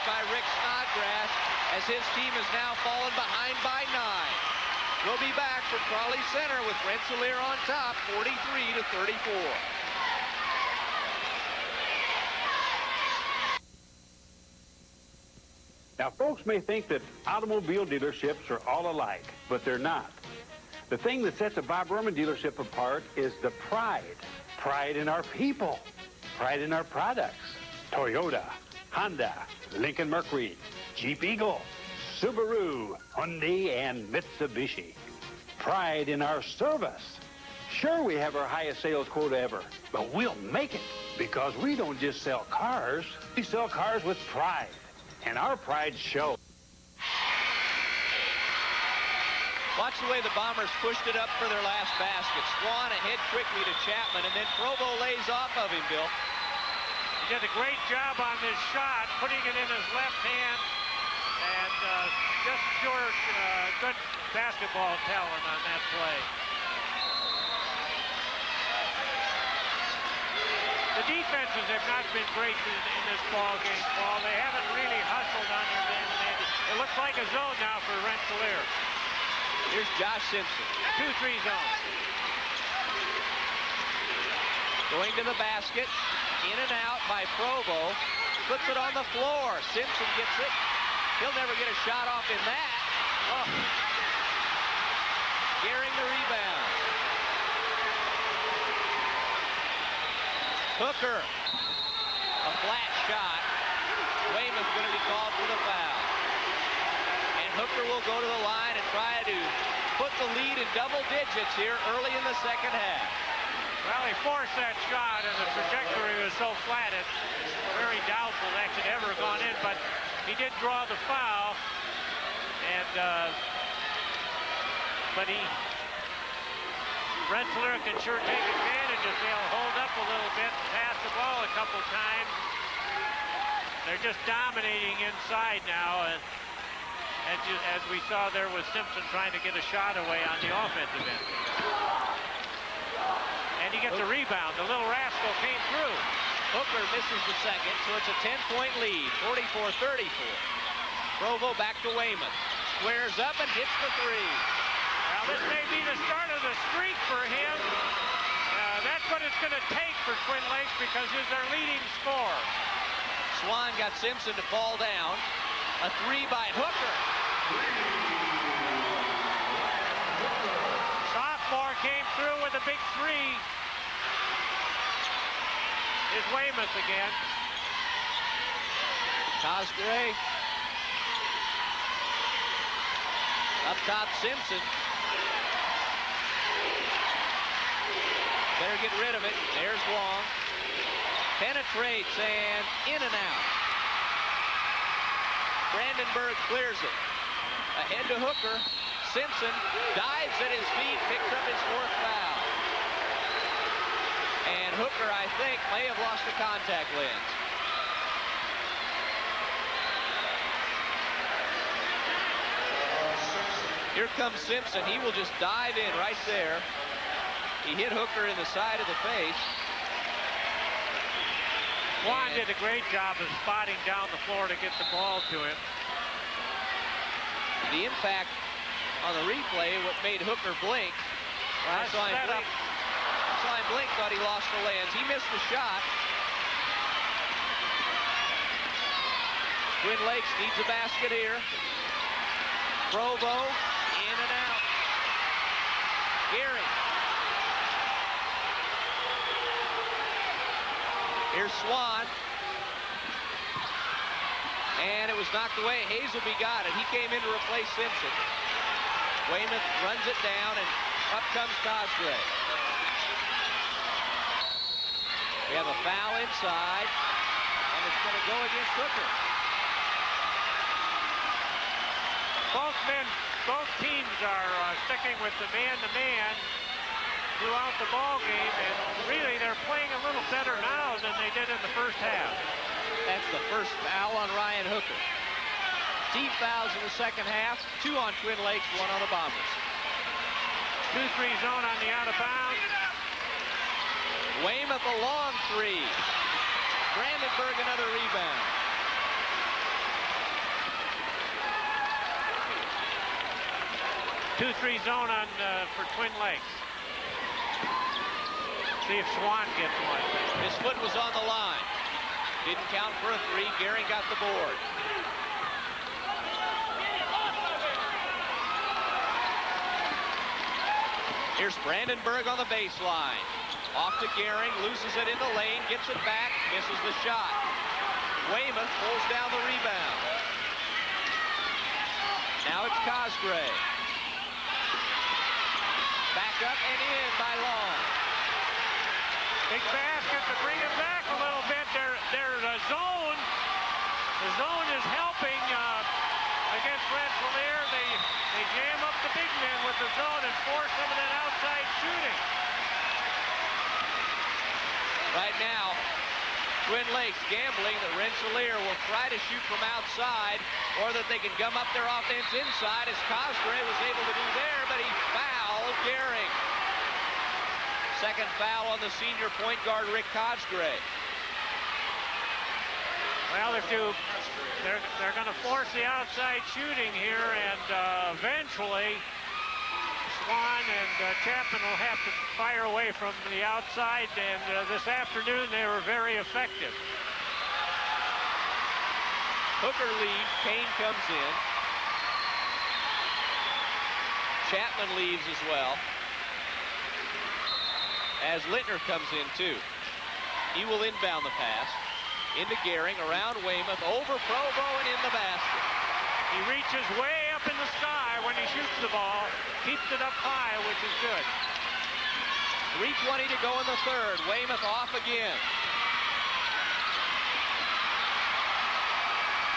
by Rick Snodgrass as his team is now fallen behind by 9. We'll be back from Crawley Center with Rensselaer on top, 43-34. Now, folks may think that automobile dealerships are all alike, but they're not. The thing that sets a Bob Berman dealership apart is the pride. Pride in our people. Pride in our products. Toyota, Honda, Lincoln Mercury, Jeep Eagle, Subaru, Hyundai, and Mitsubishi. Pride in our service. Sure, we have our highest sales quota ever, but we'll make it because we don't just sell cars. We sell cars with pride, and our pride shows. Watch the way the Bombers pushed it up for their last basket. Swan ahead quickly to Chapman, and then Provo lays off of him, Bill. He did a great job on this shot, putting it in his left hand, and just short, good basketball talent on that play. The defenses have not been great in this ball game, Paul. They haven't really hustled on their man. It looks like a zone now for Rensselaer. Here's Josh Simpson. 2-3 zone. Going to the basket. In and out by Provo. Puts it on the floor. Simpson gets it. He'll never get a shot off in that. Oh. Gearing the rebound. Hooker. A flat shot. Weymouth's going to be called for the foul. And Hooker will go to the line and try to put the lead in double digits here early in the second half. Well, he forced that shot, and the trajectory was so flat, it's very doubtful that could ever have gone in, but he did draw the foul, and Rensselaer can sure take advantage if they'll hold up a little bit and pass the ball a couple times. They're just dominating inside now, and as we saw there was Simpson trying to get a shot away on the offensive end. And he gets a rebound. The little rascal came through. Hooker misses the second, so it's a 10-point lead, 44-34. Provo back to Weymouth. Squares up and hits the three. Well, this may be the start of the streak for him. That's what it's going to take for Twin Lakes because he's their leading scorer. Swan got Simpson to fall down. A three by Hooker. Sophomore came through with a big three. Is Weymouth again. Cosgray. Up top, Simpson. Better get rid of it. There's Wong. Penetrates and in and out. Brandenburg clears it. Ahead to Hooker. Simpson dives at his feet, picks up his fourth foul. And Hooker, I think, may have lost the contact lens. Here comes Simpson. He will just dive in right there. He hit Hooker in the side of the face. Juan did a great job of spotting down the floor to get the ball to him. The impact on the replay, what made Hooker blink. I saw him blink, thought he lost the lens. He missed the shot. Twin Lakes needs a basket here. Provo, in and out. Geary. Here's Swan. And it was knocked away. Hazelby got it. He came in to replace Simpson. Weymouth runs it down, and up comes Cosgray. We have a foul inside, and it's going to go against Hooker. Both teams are sticking with the man-to-man throughout the ball game, and really they're playing a little better now than they did in the first half. That's the first foul on Ryan Hooker. Team fouls in the second half, 2 on Twin Lakes, 1 on the Bombers. 2-3 zone on the out of bounds. Weymouth a long three. Brandenburg another rebound. 2-3 zone on for Twin Lakes. See if Swan gets one. His foot was on the line. Didn't count for a 3. Gehring got the board. Here's Brandenburg on the baseline. Off to Gehring, loses it in the lane, gets it back, misses the shot. Weymouth pulls down the rebound. Now it's Cosgray. Back up and in by Long. Big basket to bring it back a little bit. Their zone. The zone is helping against Rensselaer. They jam up the big men with the zone and force some of that outside shooting. Right now, Twin Lakes gambling that Rensselaer will try to shoot from outside or that they can gum up their offense inside, as Cosgray was able to do there, but he fouled Gehring. Second foul on the senior point guard, Rick Cosgray. Well, they're going to force the outside shooting here, and eventually Swan and Chapman will have to fire away from the outside, and this afternoon they were very effective. Hooker leaves, Kane comes in. Chapman leaves as well, as Littner comes in too. He will inbound the pass. Into Gehring, around Weymouth, over Provo and in the basket. He reaches way up in the sky when he shoots the ball, keeps it up high, which is good. 3:20 to go in the third. Weymouth off again.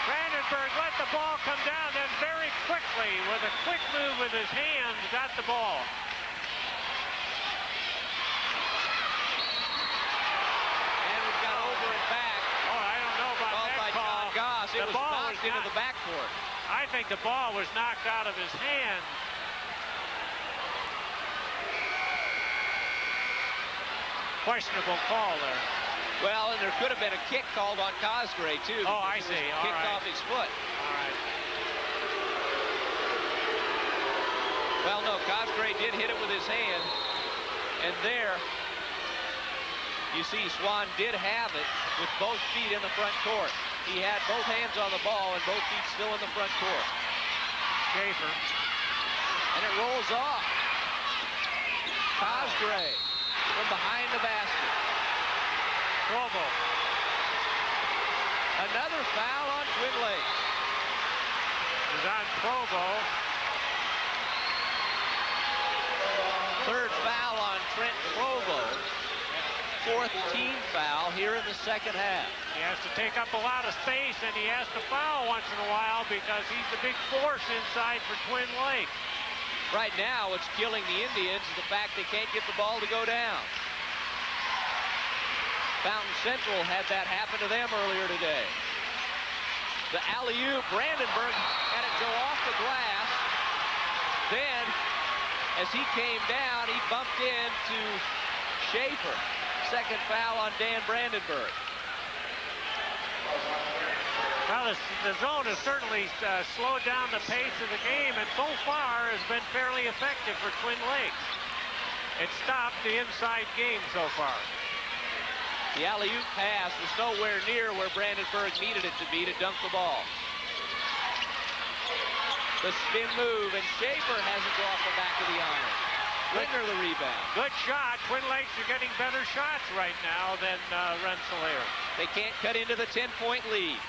Brandenburg let the ball come down, then very quickly, with a quick move with his hands, got the ball. And we've got over and back. Oh, I don't know about Called that by call. John Goss. It was knocked into the backcourt. I think the ball was knocked out of his hand. Questionable call there. Well, and there could have been a kick called on Cosgray, too. Oh, I see. All kicked right. off his foot. All right. Well, no, Cosgray did hit it with his hand. And there, you see Swan did have it with both feet in the front court. He had both hands on the ball and both feet still in the front court. Schaefer. And it rolls off. Cosgray from behind the basket. Provo. Another foul on Twin Lakes. It's on Provo. Third foul on Trent Provo. Fourth team foul here in the second half. He has to take up a lot of space, and he has to foul once in a while because he's the big force inside for Twin Lakes. Right now, what's killing the Indians is the fact they can't get the ball to go down. Fountain Central had that happen to them earlier today. The alley-oop, Brandenburg had it go off the glass. Then, as he came down, he bumped into Schaefer. Second foul on Dan Brandenburg. Well, the zone has certainly slowed down the pace of the game, and so far has been fairly effective for Twin Lakes. It stopped the inside game so far. The alley-oop pass was nowhere near where Brandenburg needed it to be to dunk the ball. The spin move, and Schaefer has it go off the back of the iron. Littner the rebound. Good shot. Twin Lakes are getting better shots right now than Rensselaer. They can't cut into the 10-point lead.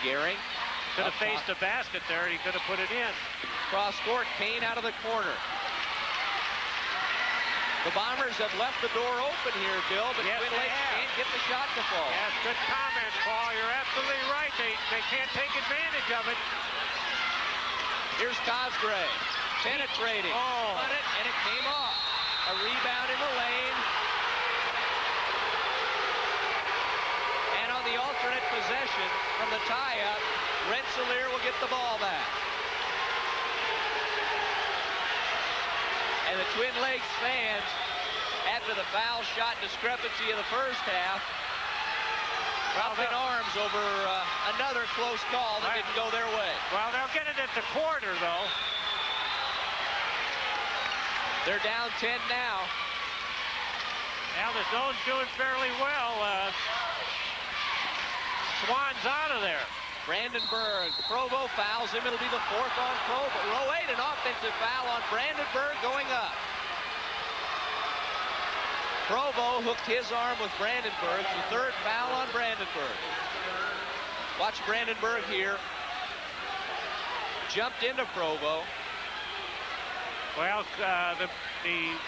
Gehring. Could have faced a basket there, and he could have put it in. Cross court, Kane out of the corner. The Bombers have left the door open here, Bill, but yes, Twin Lakes can't get the shot to fall. Yes, good comment, Paul. You're absolutely right. They can't take advantage of it. Here's Cosgray, penetrating, cut it, and it came off. A rebound in the lane. And on the alternate possession from the tie-up, Rensselaer will get the ball back. And the Twin Lakes fans, after the foul shot discrepancy of the first half, Up in arms over another close call that didn't go their way. Well, they'll get it at the quarter, though. They're down 10 now. Now the zone's doing fairly well. Swan's out of there. Brandenburg, Provo fouls him. It'll be the 4th on Provo. Row 8, an offensive foul on Brandenburg going up. Provo hooked his arm with Brandenburg. The 3rd foul on Brandenburg. Watch Brandenburg here. Jumped into Provo. Well, the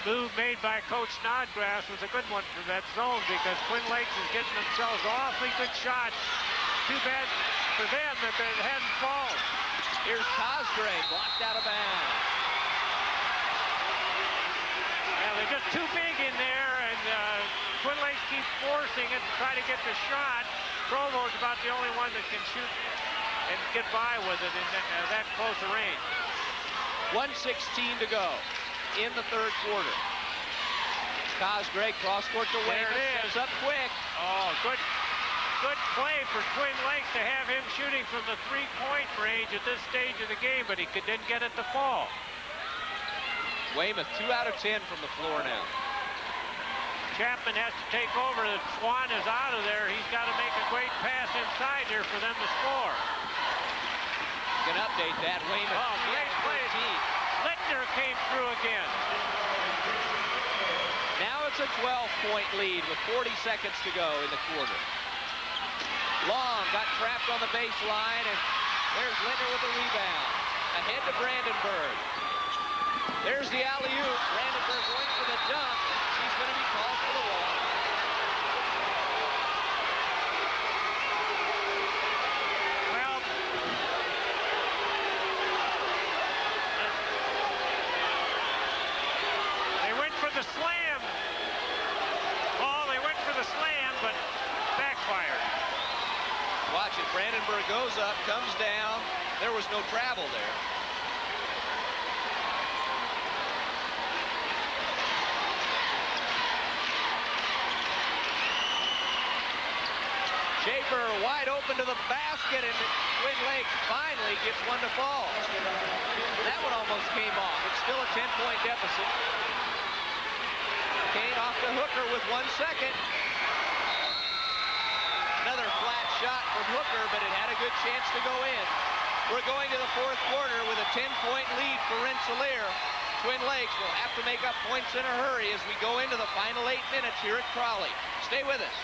move made by Coach Snodgrass was a good one for that zone because Twin Lakes is getting themselves awfully good shots. Too bad for them that they hadn't fallen. Here's Cosgrave, blocked out of bounds. Well, they're just too big in there, and Twin Lakes keeps forcing it to try to get the shot. Provo's about the only one that can shoot and get by with it in that close a range. 1:16 to go in the 3rd quarter. Cosgrave cross-court to Weymouth, steps up quick. Oh, good play for Twin Lakes to have him shooting from the 3-point range at this stage of the game, but he didn't get it to fall. Weymouth 2 out of 10 from the floor now. Chapman has to take over. Swan is out of there. He's got to make a great pass inside here for them to score. You can update that. Weymouth. Oh, great play. Littner came through again. Now it's a 12-point lead with 40 seconds to go in the quarter. Long got trapped on the baseline, and there's Littner with the rebound. Ahead to Brandenburg. There's the alley-oop. Brandenburg going for the dunk. She's going to be called for the walk. Well, they went for the slam. Oh, they went for the slam, but backfired. Watch it. Brandenburg goes up, comes down. There was no travel there. Schaefer wide open to the basket, and Twin Lakes finally gets one to fall. That one almost came off. It's still a 10-point deficit. Kane off to Hooker with 1 second. Another flat shot from Hooker, but it had a good chance to go in. We're going to the 4th quarter with a 10-point lead for Rensselaer. Twin Lakes will have to make up points in a hurry as we go into the final 8 minutes here at Crowley. Stay with us.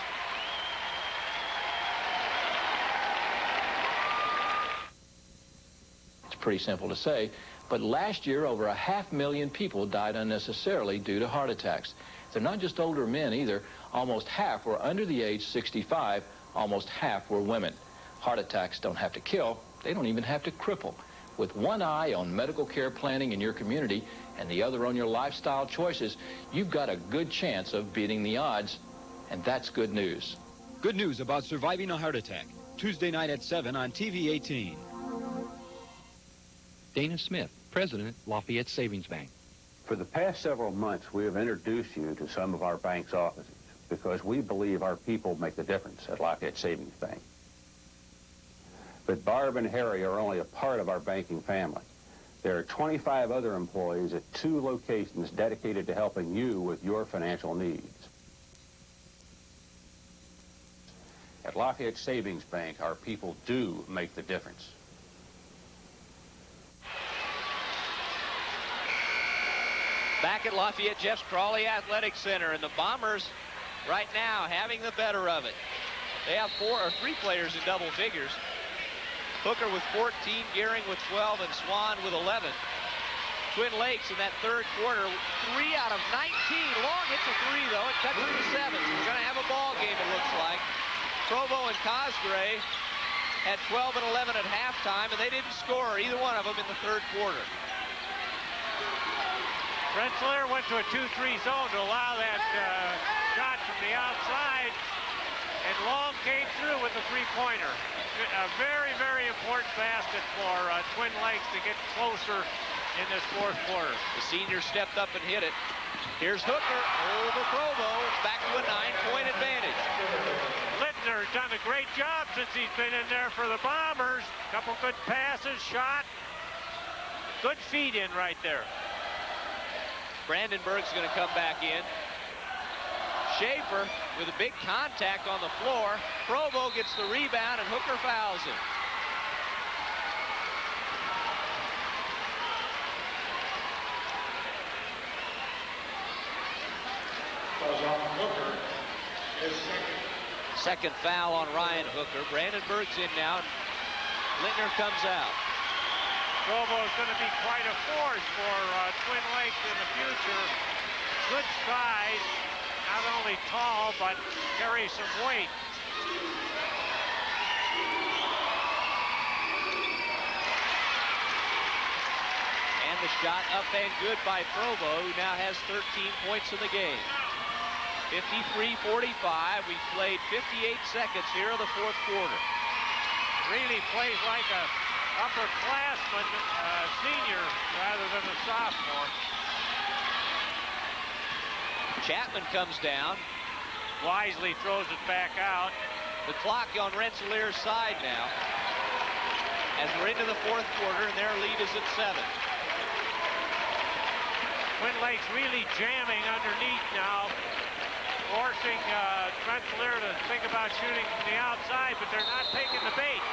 Pretty simple to say, but last year over 500,000 people died unnecessarily due to heart attacks. They're not just older men either. Almost half were under the age 65. Almost half were women. Heart attacks don't have to kill. They don't even have to cripple. With one eye on medical care planning in your community and the other on your lifestyle choices, you've got a good chance of beating the odds, and that's good news. Good news about surviving a heart attack. Tuesday night at 7 on TV 18. Dana Smith, President, Lafayette Savings Bank. For the past several months, we have introduced you to some of our bank's offices because we believe our people make the difference at Lafayette Savings Bank. But Barb and Harry are only a part of our banking family. There are 25 other employees at 2 locations dedicated to helping you with your financial needs. At Lafayette Savings Bank, our people do make the difference. Back at Lafayette Jeff's Crawley Athletic Center, and the Bombers right now having the better of it. They have 3 players in double figures. Hooker with 14, Gehring with 12, and Swan with 11. Twin Lakes in that 3rd quarter, 3 out of 19. Long hits a 3, though. It cuts to the 7. We're going to have a ball game, it looks like. Provo and Cosgrave had 12 and 11 at halftime, and they didn't score, either one of them, in the 3rd quarter. Rensselaer went to a 2-3 zone to allow that shot from the outside, and Long came through with a 3-pointer. A very, very important basket for Twin Lakes to get closer in this 4th quarter. The senior stepped up and hit it. Here's Hooker over Provo, back to a 9-point advantage. Littner Hooker's done a great job since he's been in there for the Bombers. Couple good passes, shot. Good feed in right there. Brandenburg's going to come back in. Schaefer with a big contact on the floor. Provo gets the rebound, and Hooker fouls him. Second foul on Ryan Hooker. Brandenburg's in now. Lintner comes out. Provo's going to be quite a force for Twin Lakes in the future. Good size, not only tall, but carries some weight. And the shot up and good by Provo, who now has 13 points in the game. 53-45. We played 58 seconds here of the fourth quarter. Really plays like a upperclassman, senior, rather than a sophomore. Chapman comes down. Wisely throws it back out. The clock on Rensselaer's side now, as we're into the fourth quarter, and their lead is at 7. Twin Lakes really jamming underneath now, forcing Rensselaer to think about shooting from the outside, but they're not taking the bait.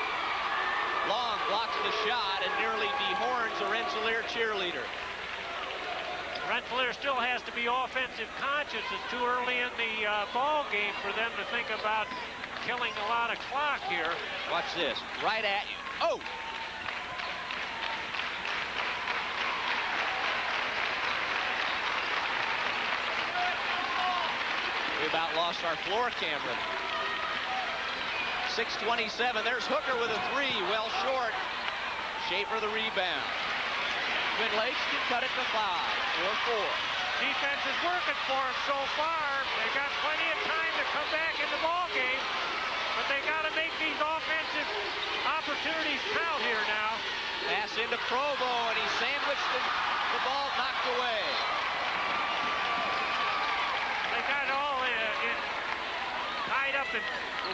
Long blocks the shot and nearly dehorns a Rensselaer cheerleader. Rensselaer still has to be offensive conscious. It's too early in the ball game for them to think about killing a lot of clock here. Watch this, right at you. Oh! We about lost our floor camera. 6:27, there's Hooker with a 3, well short. Schaefer the rebound. Twin Lakes can cut it to 5, 4-4. Defense is working for them so far. They got plenty of time to come back in the ball game, but they got to make these offensive opportunities count here now. Pass into Provo, and he sandwiched the ball knocked away. They got it all tied up in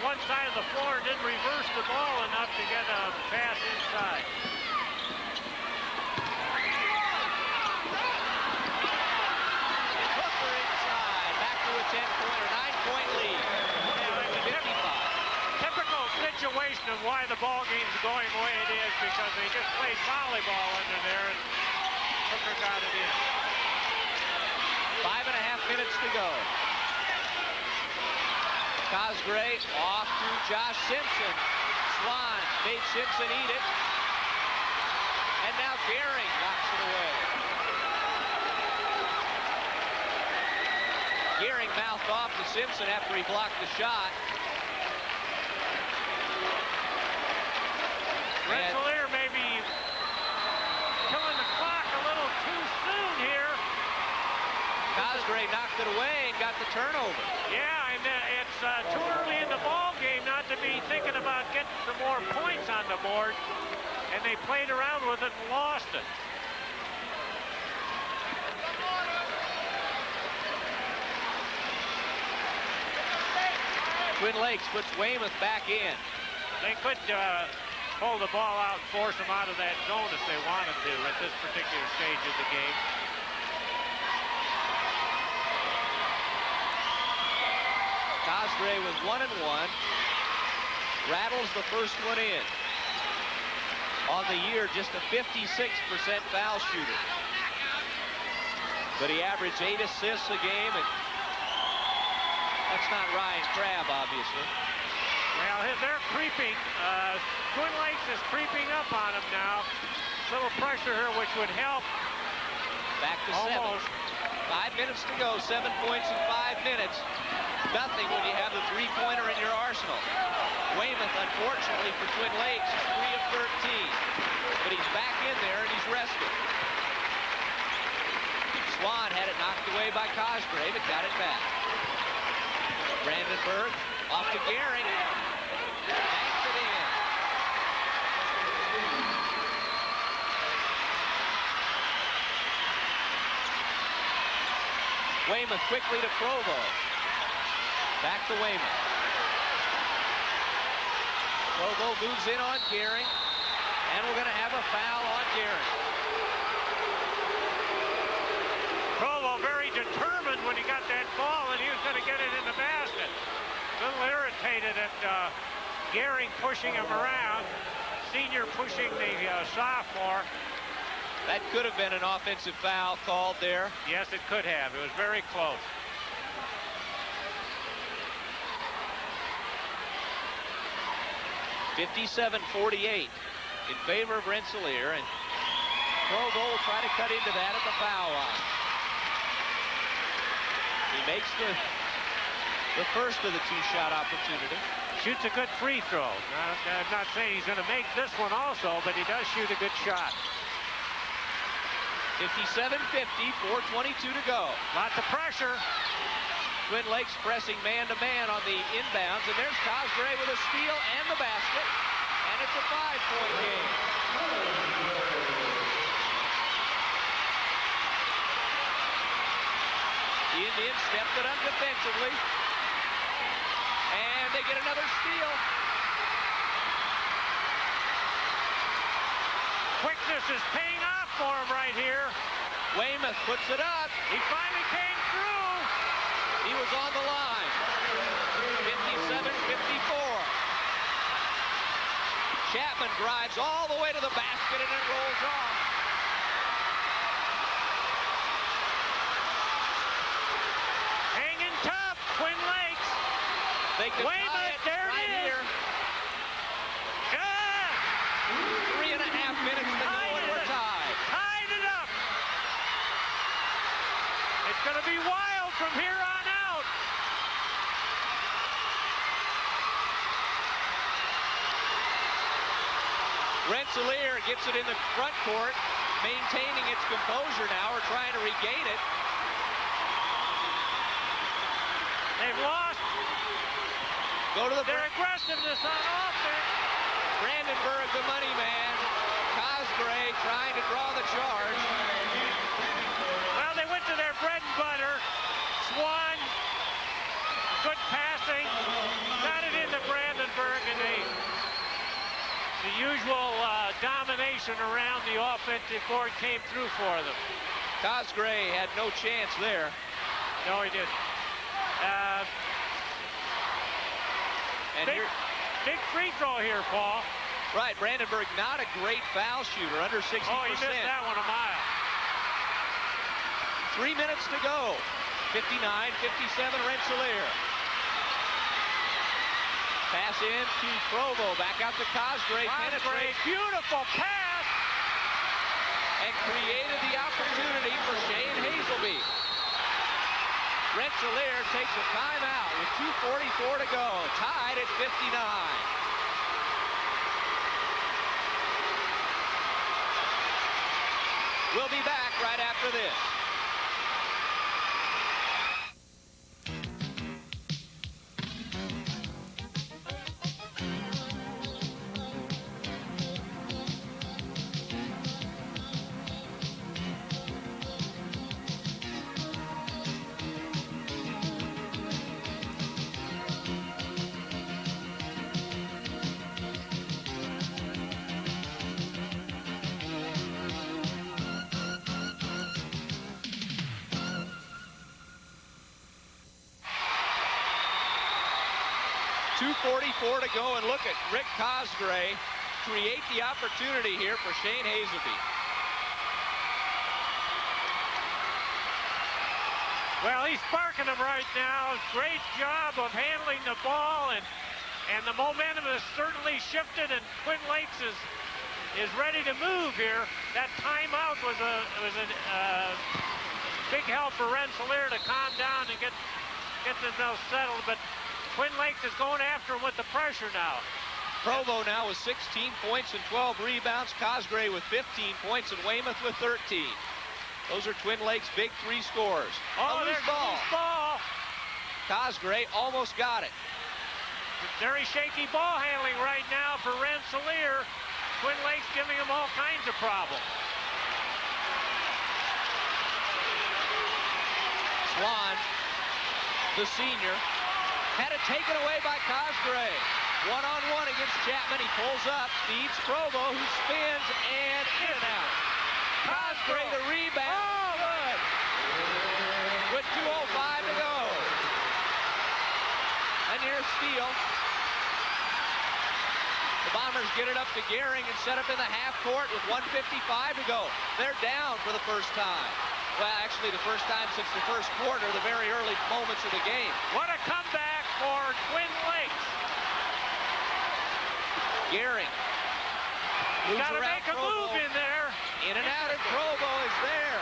one side of the floor and didn't reverse the ball enough to get a pass inside. Hooker inside, back to a 10-point or 9-point lead. Yeah, 55. Typical situation of why the ball game's going the way it is, because they just played volleyball under there and Hooker got it in. 5.5 minutes to go. Cosgray off to Josh Simpson. Swan made Simpson eat it. And now Gehring knocks it away. Gehring mouthed off to Simpson after he blocked the shot. Rensselaer may be killing the clock a little too soon here. Cosgray knocked it away and got the turnover. Yeah, and it's too early in the ball game not to be thinking about getting some more points on the board. And they played around with it and lost it. Twin Lakes puts Weymouth back in. They could pull the ball out and force them out of that zone if they wanted to at this particular stage of the game. Cosgray with 1 and 1. Rattles the first one in. On the year, just a 56% foul shooter. But he averaged 8 assists a game, and that's not Ryan Crabb, obviously. Well, they're creeping. Twin Lakes is creeping up on them now. Little pressure here, which would help. Back to almost. 7. 5 minutes to go. 7 points in 5 minutes. Nothing when you have the three-pointer in your arsenal. Weymouth, unfortunately for Twin Lakes, is 3 of 13. But he's back in there and he's rested. Swan had it knocked away by Cosgrave, but got it back. Brandenburg off to Gehring. Banks it in. Weymouth quickly to Provo. Back to Weymouth. Provo moves in on Gehring, and we're going to have a foul on Gehring. Provo very determined when he got that ball, and he was going to get it in the basket. A little irritated at Gehring pushing him around. Senior pushing the sophomore. That could have been an offensive foul called there. Yes, it could have. It was very close. (57-48) in favor of Rensselaer, and Provo will try to cut into that at the foul line. He makes the first of the two-shot opportunity. Shoots a good free throw. I'm not saying he's going to make this one also, but he does shoot a good shot. 57-50, 4:22 to go. Lots of pressure. Twin Lakes pressing man-to-man on the inbounds, and there's Cosgray with a steal and the basket, and it's a 5-point game. The Indians stepped it up defensively, and they get another steal. Quickness is paying off for him right here. Weymouth puts it up. He finally came through. He was on the line. 57-54. Chapman drives all the way to the basket, and it rolls off. Hanging tough, Twin Lakes. They could tie Weymouth, it there right it is. here. 3.5 minutes to go, and we're tied. Tied it up. It's going to be wild from here on out. Rensselaer gets it in the front court, maintaining its composure now, or trying to regain it. They've lost Go to the their aggressiveness on offense. Brandenburg, the money man. Cosgray trying to draw the charge. Well, they went to their bread and butter. Swan, good passing, got it into Brandenburg, and the usual domination around the offensive board came through for them. Cosgray had no chance there. No, he didn't. And Big free throw here, Paul. right, Brandenburg, not a great foul shooter, under 60%. Oh, he missed that one a mile. 3 minutes to go. 59-57 Rensselaer. Pass in to Provo. Back out to Cosgray. Penetrates. Beautiful pass. And created the opportunity for Shane Hazelby. Rensselaer takes a timeout with 2:44 to go. Tied at 59. We'll be back right after this. .244 to go, and look at Rick Cosgray create the opportunity here for Shane Hazelby. Well, he's sparking them right now. Great job of handling the ball, and the momentum has certainly shifted, and Twin Lakes is ready to move here. That timeout was a big help for Rensselaer to calm down and get themselves settled, but Twin Lakes is going after him with the pressure now. Provo now with 16 points and 12 rebounds. Cosgray with 15 points and Weymouth with 13. Those are Twin Lakes' big three scores. Oh, a loose there's ball. a loose ball. Cosgray almost got it. Very shaky ball handling right now for Rensselaer. Twin Lakes giving them all kinds of problems. Swan, the senior, had it taken away by Cosgray. One-on-one against Chapman. He pulls up, feeds Provo, who spins, and in and out. Cosgrave the rebound. Good. With 2:05 to go. A near steal. The Bombers get it up to Gehring and set up in the half court with 1:55 to go. They're down for the first time. Well, actually, the first time since the first quarter, the very early moments of the game. What a comeback for Twin Lakes. Gehring moves Gotta around make a Provo. move in there. In and out, and Provo is there.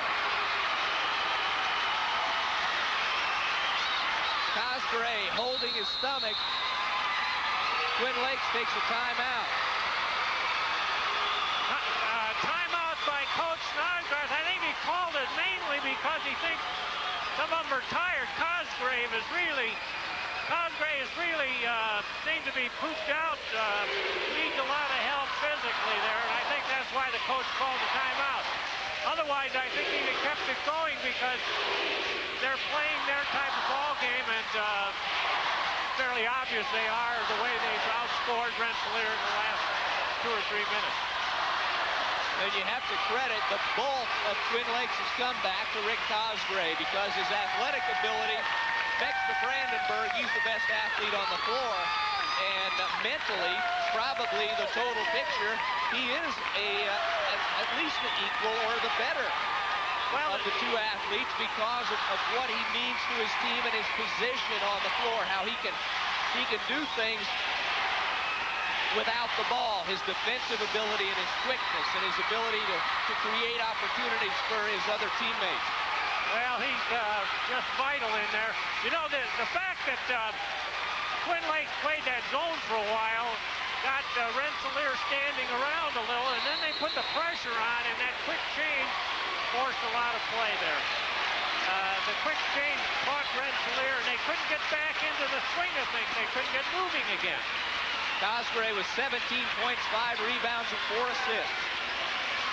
Cosgrave holding his stomach. Twin Lakes takes a timeout. Timeout by Coach Snodgrass. I think he called it mainly because he thinks some of them are tired. Cosgrave is really seems to be pooped out. Needs a lot of help physically there, and I think that's why the coach called the timeout. Otherwise, I think he'd have kept it going because they're playing their type of ball game, and fairly obvious they are the way they've outscored Rensselaer in the last 2 or 3 minutes. And you have to credit the bulk of Twin Lakes' comeback to Rick Cosgrave because his athletic ability next to Brandenburg, he's the best athlete on the floor. And mentally, probably the total picture, he is at least the equal or the better of the two athletes because of what he means to his team and his position on the floor, how he can do things without the ball, his defensive ability and his quickness and his ability to create opportunities for his other teammates. Well, he's just vital in there. You know, the fact that Twin Lakes played that zone for a while got Rensselaer standing around a little, and then they put the pressure on, and that quick change forced a lot of play there. The quick change caught Rensselaer, and they couldn't get back into the swing of things. They couldn't get moving again. Cosgrave with 17 points, 5 rebounds, and 4 assists.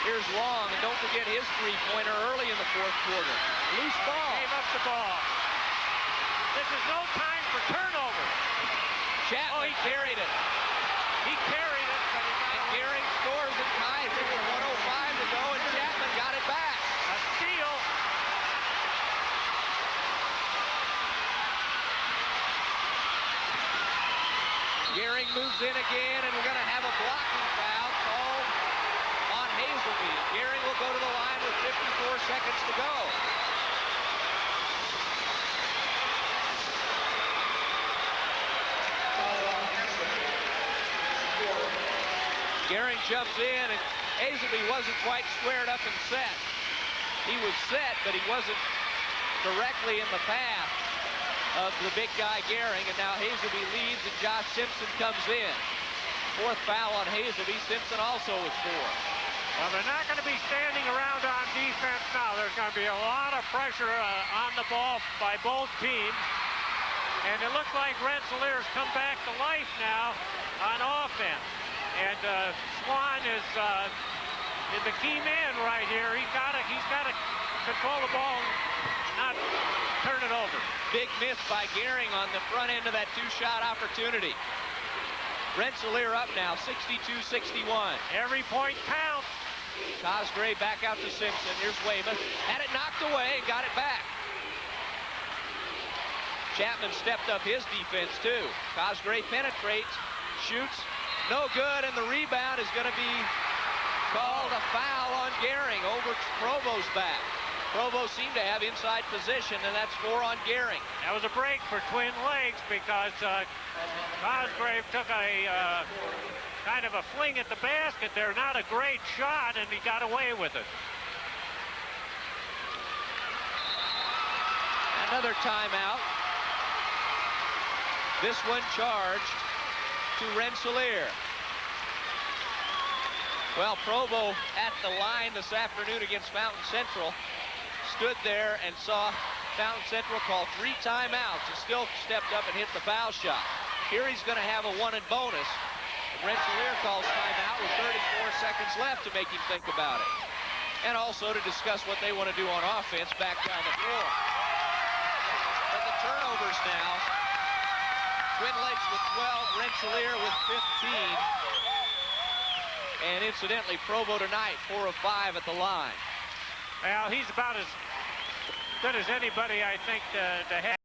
Here's Long, and don't forget his three-pointer early in the fourth quarter. Loose ball. Gave up the ball. This is no time for turnover. Chapman carried it. He carried it, but he got and Gehring scores and ties it with 1:05 to go, and Chapman got it back. A steal. Gehring moves in again, and we're going to have a blocking foul called on Hazelby. Gehring will go to the line with 54 seconds to go. Gehring jumps in, and Hazelby wasn't quite squared up and set. He was set, but he wasn't directly in the path of the big guy Gehring, and now Hazelby leaves and Josh Simpson comes in. Fourth foul on Hazelby. Simpson also with 4. Well, they're not going to be standing around on defense now. There's going to be a lot of pressure on the ball by both teams. And it looks like Rensselaer's come back to life now on offense. And Swan is the key man right here. He's got to control the ball and not turn it over. Big miss by Gehring on the front end of that 2-shot opportunity. Rensselaer up now, 62-61. Every point counts. Cosgrave back out to Simpson. Here's Weymouth. Had it knocked away and got it back. Chapman stepped up his defense, too. Cosgrave penetrates, shoots, no good, and the rebound is going to be called a foul on Gehring over Provo's back. Provo seemed to have inside position, and that's 4 on Gehring. That was a break for Twin Lakes because Cosgrave took a kind of a fling at the basket there. Not a great shot, and he got away with it. Another timeout. This one charged to Rensselaer. Well, Provo at the line this afternoon against Fountain Central stood there and saw Fountain Central call 3 timeouts and still stepped up and hit the foul shot. Here he's going to have a 1 and bonus. Rensselaer calls timeout with 34 seconds left to make him think about it. And also to discuss what they want to do on offense back down the floor. But the turnovers now Twin Lakes with 12, Rensselaer with 15. And incidentally, Provo tonight, 4 of 5 at the line. Well, he's about as good as anybody, I think, to have.